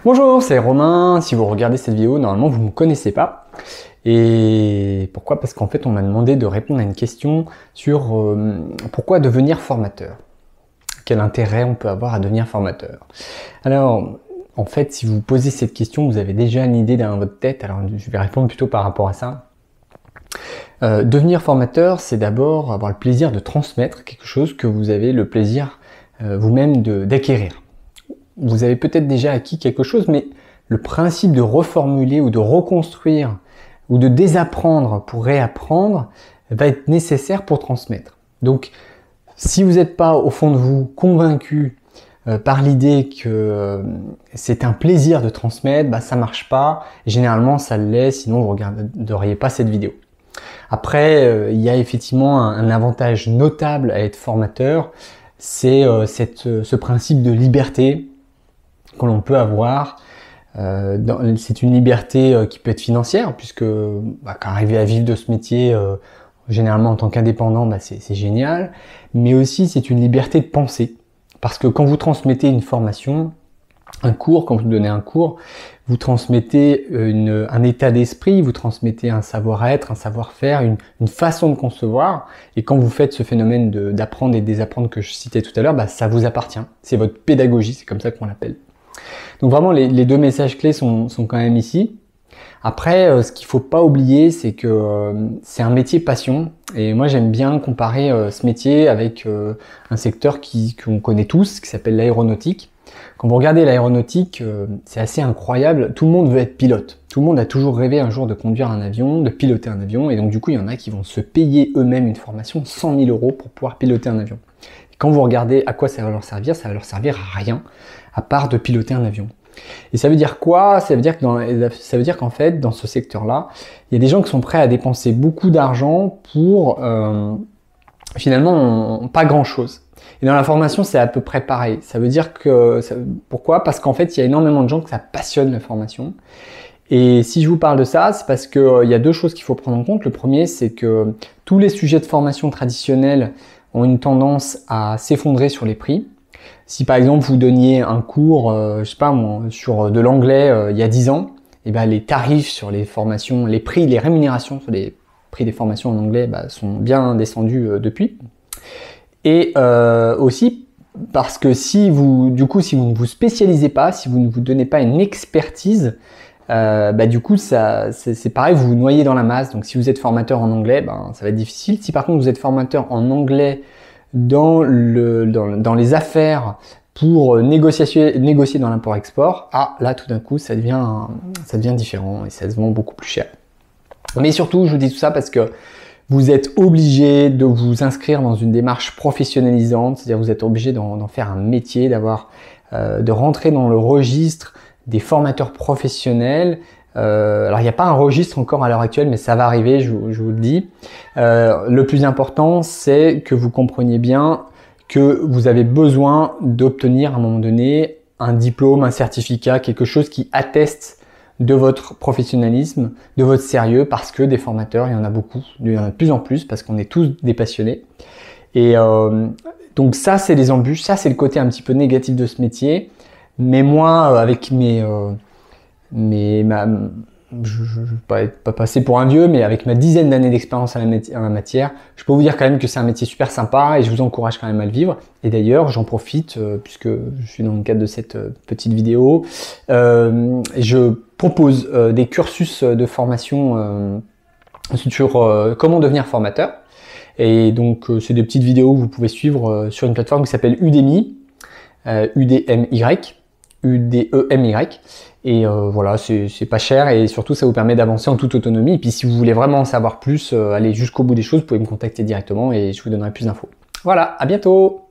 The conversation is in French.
Bonjour, c'est Romain. Si vous regardez cette vidéo, normalement vous ne me connaissez pas. Et pourquoi? Parce qu'en fait on m'a demandé de répondre à une question sur pourquoi devenir formateur. Quel intérêt on peut avoir à devenir formateur? Alors, en fait, si vous posez cette question, vous avez déjà une idée dans votre tête. Alors je vais répondre plutôt par rapport à ça. Devenir formateur, c'est d'abord avoir le plaisir de transmettre quelque chose que vous avez le plaisir vous-même d'acquérir. Vous avez peut-être déjà acquis quelque chose, mais le principe de reformuler ou de reconstruire ou de désapprendre pour réapprendre va être nécessaire pour transmettre. Donc, si vous n'êtes pas au fond de vous convaincu par l'idée que c'est un plaisir de transmettre, bah, ça marche pas. Généralement, ça l'est, sinon vous ne regarderiez pas cette vidéo. Après, il y a effectivement un avantage notable à être formateur, c'est ce principe de liberté que l'on peut avoir. C'est une liberté qui peut être financière, puisque arriver à vivre de ce métier, généralement en tant qu'indépendant, c'est génial. Mais aussi, c'est une liberté de penser. Parce que quand vous transmettez une formation, un cours, quand vous donnez un cours, vous transmettez un état d'esprit, vous transmettez un savoir-être, un savoir-faire, une façon de concevoir. Et quand vous faites ce phénomène d'apprendre et de désapprendre que je citais tout à l'heure, ça vous appartient. C'est votre pédagogie, c'est comme ça qu'on l'appelle. Donc vraiment, les deux messages clés sont quand même ici. Après, ce qu'il faut pas oublier, c'est que c'est un métier passion. Et moi, j'aime bien comparer ce métier avec un secteur qu'on connaît tous, qui s'appelle l'aéronautique. Quand vous regardez l'aéronautique, c'est assez incroyable. Tout le monde veut être pilote. Tout le monde a toujours rêvé un jour de conduire un avion, de piloter un avion. Et donc du coup, il y en a qui vont se payer eux-mêmes une formation 100 000 € pour pouvoir piloter un avion. Et quand vous regardez à quoi ça va leur servir à rien, à part de piloter un avion. Et ça veut dire quoi? Ça veut dire qu'en fait, dans ce secteur-là, il y a des gens qui sont prêts à dépenser beaucoup d'argent pour finalement pas grand-chose. Et dans la formation, c'est à peu près pareil. Ça veut dire que pourquoi? Parce qu'en fait, il y a énormément de gens que ça passionne la formation. Et si je vous parle de ça, c'est parce que il y a deux choses qu'il faut prendre en compte. Le premier, c'est que tous les sujets de formation traditionnels ont une tendance à s'effondrer sur les prix. Si par exemple vous donniez un cours, je sais pas moi, sur de l'anglais il y a 10 ans, et les tarifs sur les formations, les prix, les rémunérations sur les prix des formations en anglais sont bien descendus depuis. Et aussi parce que si vous ne vous spécialisez pas, si vous ne vous donnez pas une expertise, du coup c'est pareil, vous vous noyez dans la masse. Donc si vous êtes formateur en anglais, ça va être difficile. Si par contre vous êtes formateur en anglais dans les affaires pour négocier dans l'import-export, là tout d'un coup ça devient différent et ça se vend beaucoup plus cher. Mais surtout, je vous dis tout ça parce que vous êtes obligé de vous inscrire dans une démarche professionnalisante, c'est-à-dire vous êtes obligé d'en faire un métier, de rentrer dans le registre des formateurs professionnels. Alors il n'y a pas un registre encore à l'heure actuelle, mais ça va arriver, je vous le dis. Le plus important, c'est que vous compreniez bien que vous avez besoin d'obtenir à un moment donné un diplôme, un certificat, quelque chose qui atteste de votre professionnalisme, de votre sérieux, parce que des formateurs, il y en a beaucoup, il y en a de plus en plus, parce qu'on est tous des passionnés. Et donc ça, c'est les embûches, ça c'est le côté un petit peu négatif de ce métier. Mais moi, avec je ne vais pas passer pour un vieux, mais avec ma dizaine d'années d'expérience en la matière, je peux vous dire quand même que c'est un métier super sympa et je vous encourage quand même à le vivre. Et d'ailleurs, j'en profite, puisque je suis dans le cadre de cette petite vidéo, je propose des cursus de formation sur comment devenir formateur. Et donc, c'est des petites vidéos que vous pouvez suivre sur une plateforme qui s'appelle Udemy, UDEMY. Et voilà, c'est pas cher et surtout ça vous permet d'avancer en toute autonomie. Et puis si vous voulez vraiment en savoir plus, aller jusqu'au bout des choses, vous pouvez me contacter directement et je vous donnerai plus d'infos. Voilà, à bientôt!